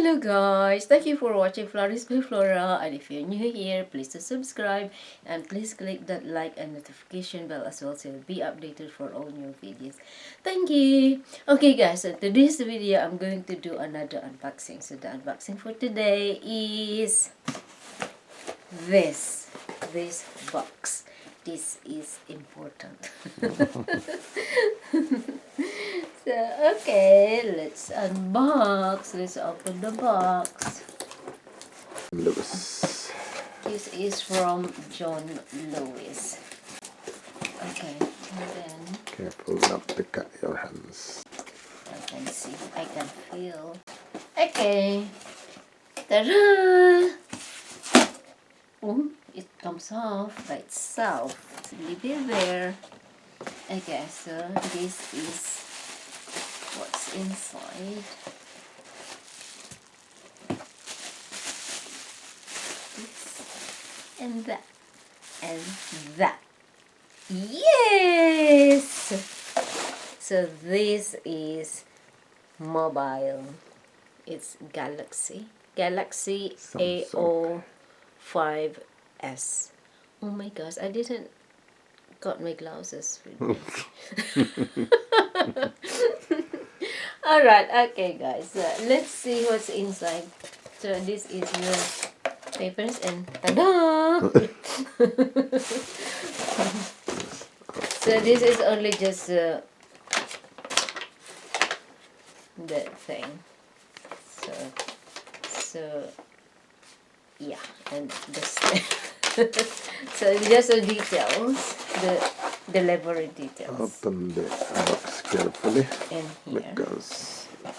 Hello guys, thank you for watching Flourish by Flora, and if you're new here, please do subscribe and please click that like and notification bell as well so you'll be updated for all new videos. Thank you. Okay guys, so today's video I'm going to do another unboxing. So the unboxing for today is this box. This is important. So, okay, let's unbox. Let's open the box. Lewis. This is from John Lewis. Okay, and then Careful not to cut your hands. I can see, I can feel. Okay, ta-da! Oh, it comes off by itself. Leave it there. Okay, so this is what's inside. This and that and that. Yes! So this is mobile. It's Galaxy Samsung. AO5s. Oh my gosh, I didn't got my glasses with me. Alright, okay guys, let's see what's inside. So this is the papers and ta-da! So this is only just that thing. So yeah, and this so just the details, the delivery details. Open the box carefully In here. because if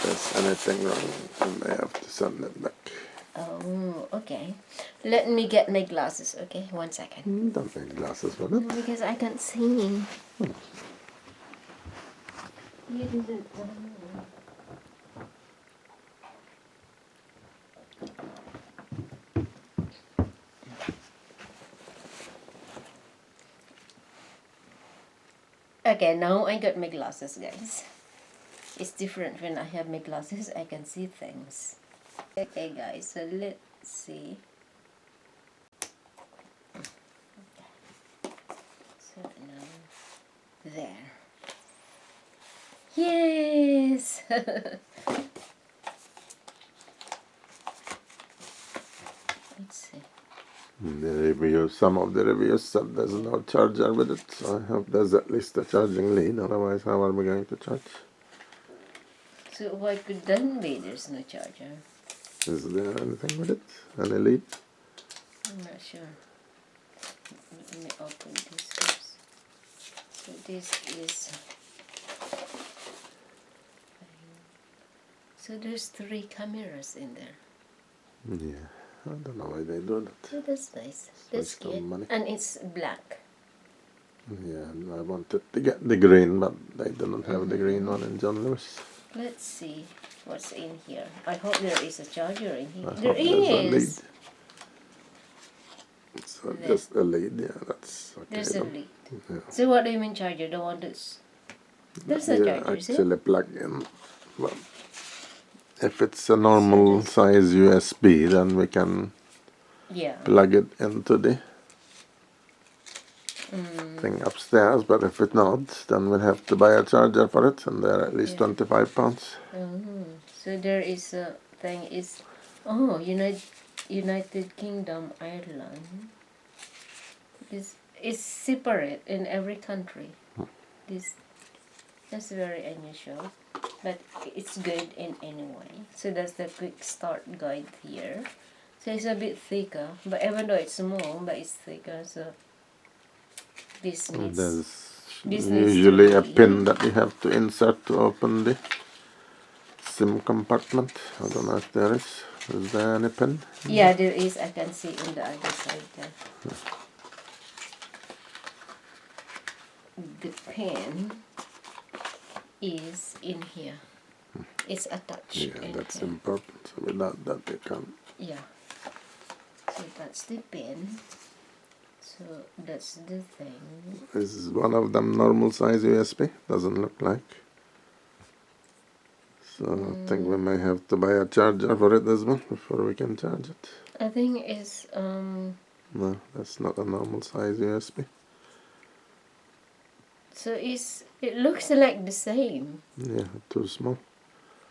there's anything wrong, you may have to send it back. Oh, okay. Let me get my glasses, okay? 1 second. Don't need glasses for that. Because I can't see. You didn't. Okay, now I got my glasses, guys. It's different when I have my glasses. I can see things. Okay, guys. So let's see. So now, there. Yes. Let's see. The review, some of the reviews said there's no charger with it, so I hope there's at least a charging lead, otherwise how are we going to charge? So why could that be? There's no charger. Is there anything with it? Any lead? I'm not sure. Let me open this first. So this is. So there's 3 cameras in there. Yeah, I don't know why they do that. So that's nice. That's Waste of cute. money. And it's black. Yeah, and I wanted to get the green, but they didn't have the green one in John Lewis. Let's see what's in here. I hope there is a charger in here. I There hope there's a lead. is. So There. just a lead, yeah, that's okay. There's a then. lead. Yeah. So what do you mean charger? The one that's... There's a Yeah, charger, is it? actually plug in. Well, if it's a normal size USB, then we can Yeah. plug it into the thing upstairs. But if it's not, then we'll have to buy a charger for it, and they're at least Yeah. £25. So there is a thing is... Oh, United Kingdom, Ireland. It's separate in every country. That's very unusual, but it's good in any way. So that's the quick start guide here. So it's a bit thicker, but even though it's small, but it's thicker. So this needs. There's This needs to usually a be- pin that you have to insert to open the SIM compartment. I don't know if there is. Is there any pin? Yeah, there is. I can see on the other side there. The pin is in here. It's attached. Yeah, in that's here. important. So without that, you can't. Yeah. So that's the pin. So that's the thing. Is one of them normal size USB? Doesn't look like. So I think we may have to buy a charger for it as well before we can charge it. I think it's No, that's not a normal size USB. so it looks like the same. Yeah, too small.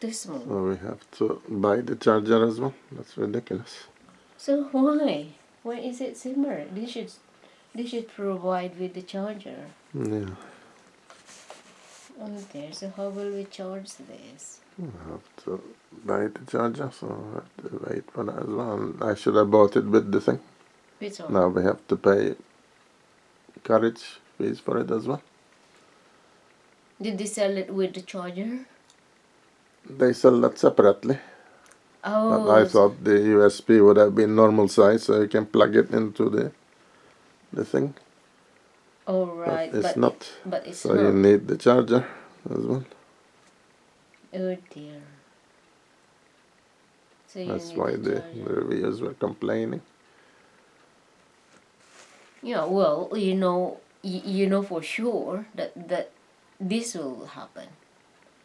Too small. So we have to buy the charger as well. That's ridiculous. So why? Why is it similar? They should provide with the charger. Yeah, Okay, so how will we charge this? we have to buy the charger, so I have to wait for that as well. And I should have bought it with the thing. Which one? Now we have to pay carriage fees for it as well. Did they sell it with the charger? They sell that separately. Oh, But I thought the USB would have been normal size, so you can plug it into the thing. oh right, But it's not. But it's So not. you need the charger as well. Oh dear. So you That's need why the the charger. reviewers were complaining. Yeah, well, you know for sure that this will happen,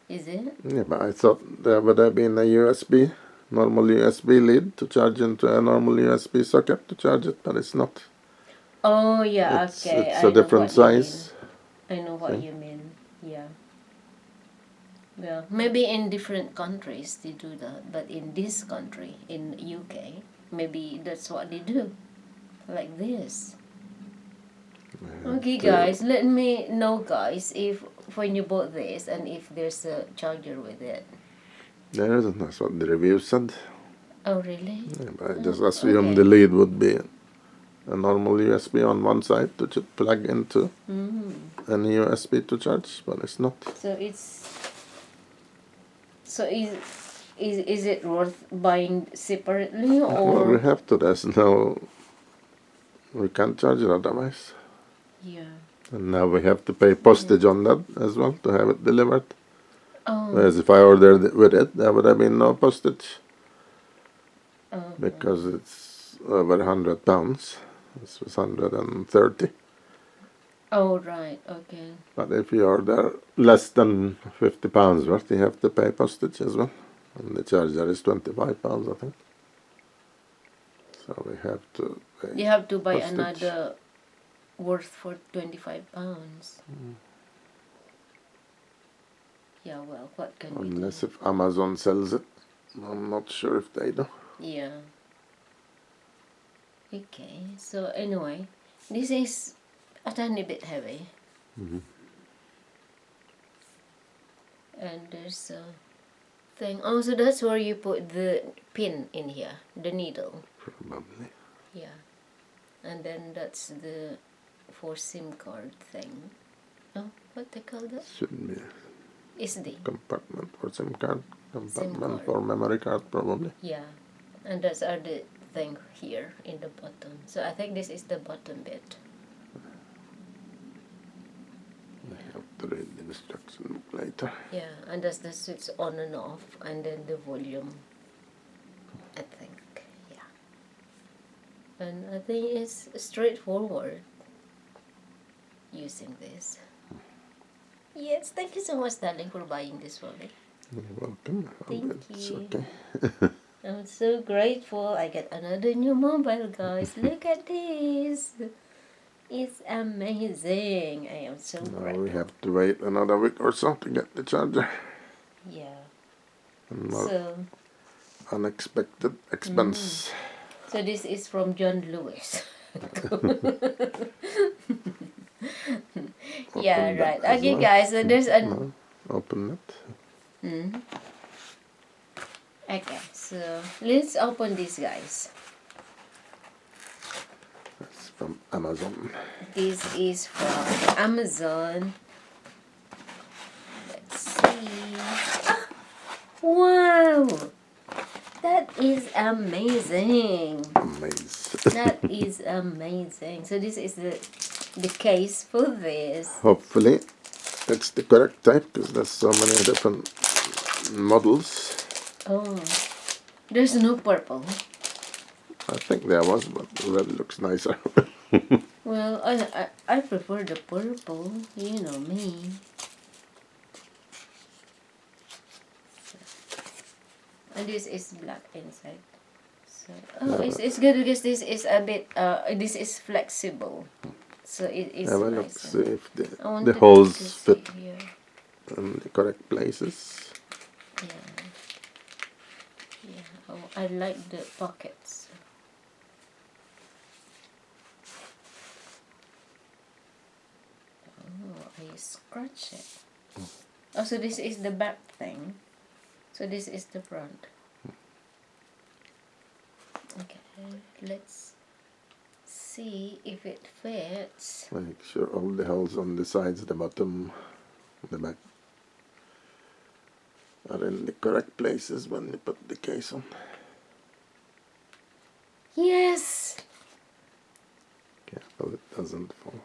is it? Yeah, but I thought there would have been a USB, normal USB lead to charge into a normal USB socket to charge it, but it's not. Oh yeah, okay. It's I a know different what you mean. size. I know what thing. you mean. Yeah. Yeah. Maybe in different countries they do that, but in this country, in UK, maybe that's what they do, like this. Okay, guys, let me know, guys, if when you bought this and if there's a charger with it. There isn't. That's what the review said. Oh, really? Yeah, but I just assumed okay. the lead would be a normal USB on one side to plug into any USB to charge, but it's not. So is it worth buying separately Well, we or? have to. There's no. We can't charge it otherwise. Yeah. And now we have to pay postage on that as well to have it delivered. Oh. Whereas if I ordered it with it, there would have been no postage. Oh. Because it's over £100. This was 130. Oh, right. Okay. But if you order less than £50 worth, you have to pay postage as well. And the charger is £25, I think. So we have to pay You have to buy postage. another worth for £25. Yeah, well, what can we do? Unless if Amazon sells it. I'm not sure if they do. Yeah. Okay, so anyway, this is a tiny bit heavy. And there's a thing. Oh, so that's where you put the pin in here, the needle. Probably. Yeah. And then that's the for SIM card thing. Oh, what they call that? Should be SD. compartment for SIM card. Compartment card. for memory card, probably. Yeah. And that's are the thing here in the bottom. So I think this is the bottom bit. I have to read the instruction book later. Yeah, and that's the switch on and off, and then the volume, I think, yeah. And I think it's straightforward using this. Yes, thank you so much, darling, for buying this for me. You're welcome. Thank It's you. okay. I'm so grateful. I get another new mobile, guys. Look at this. It's amazing. I am so Now grateful. we have to wait another week or so to get the charger. Yeah. And more So, unexpected expense. so this is from John Lewis. Yeah, Open that right. as Okay, well. guys. So there's an. No, open it. Okay, so let's open this, guys. That's from Amazon. This is from Amazon. Let's see. Ah, wow, that is amazing. Amazing. That is amazing. So this is the case for this. Hopefully it's the correct type because there's so many different models. Oh, there's no purple. I think there was, but the red looks nicer. Well, I prefer the purple. You know me. And this is black inside. So it's good because this is a bit this is flexible. So it is Have a look, nice. see if I the wanted holes to see fit here. in the correct places. Yeah. Yeah. Oh, I like the pockets. Oh, I scratch it. Oh, so this is the back thing. So this is the front. Okay, let's see if it fits. Make sure all the holes on the sides, the bottom, the back are in the correct places when you put the case on. Yes! Careful it doesn't fall.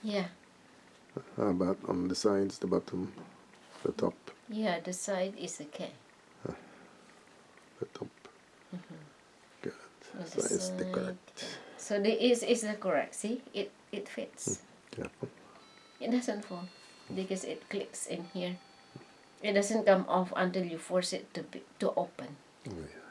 Yeah. How about on the sides, the bottom, the top, Yeah, the side is okay. the top? Good. On So the it's the side. correct. So the is the correct. See, it fits. Careful. It doesn't fall because it clicks in here. It doesn't come off until you force it to open. Oh, yeah.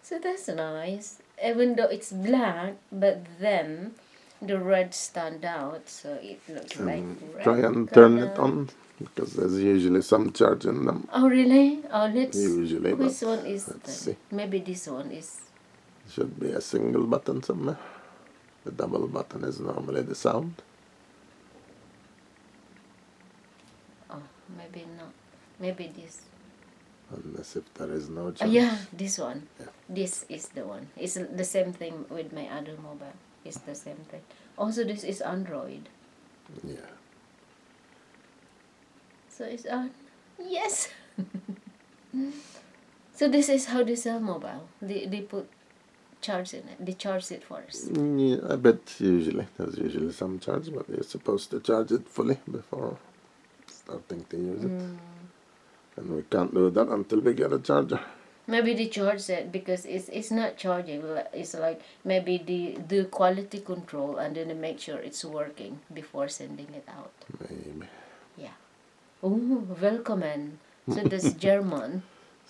So that's nice. Even though it's black, but then the red stand out, so it looks like red. Try and turn it on, because there's usually some charge in them. Oh really? Oh, let's. Usually, Which but one is let's that? see. Maybe this one is. Should be a single button somewhere. The double button is normally the sound. Oh, maybe not. Maybe this. Unless if there is no Oh charge. yeah, this one. Yeah. This is the one. It's the same thing with my other mobile. It's the same thing. Also, this is Android. Yeah. So it's on. Yes. So this is how they sell mobile. They put charge in it. They charge it first. Yeah, I bet usually. There's usually some charge, but you're supposed to charge it fully before starting to use it. And we can't do that until we get a charger. Maybe they charge it because it's not charging. It's like maybe they do quality control and then they make sure it's working before sending it out. Maybe. Yeah. Oh, welcome. So that's German.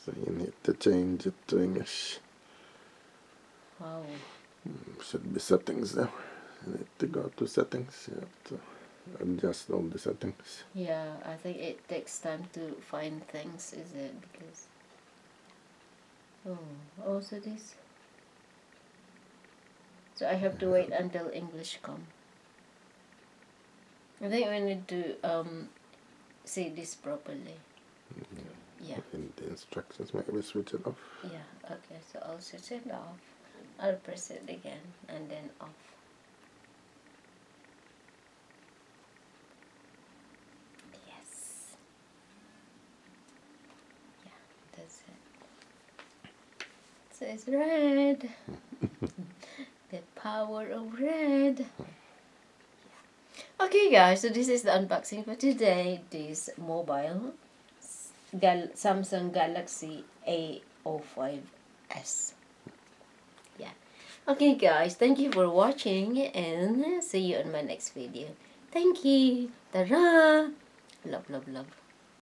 So you need to change it to English. Wow. Should be settings there. You need to go to settings. You have to adjust all the settings. Yeah, I think it takes time to find things, is it? Because also this. So I have to wait until English come. I think we need to say this properly. Yeah. In the instructions, maybe switch it off. Yeah. Okay. So I'll switch it off. I'll press it again and then off. Yes. Yeah, that's it. So it's red. The power of red. Okay guys, so this is the unboxing for today. This mobile Samsung Galaxy AO5s. Yeah. Okay guys, thank you for watching and see you on my next video. Thank you. Ta-ra! Love, love, love.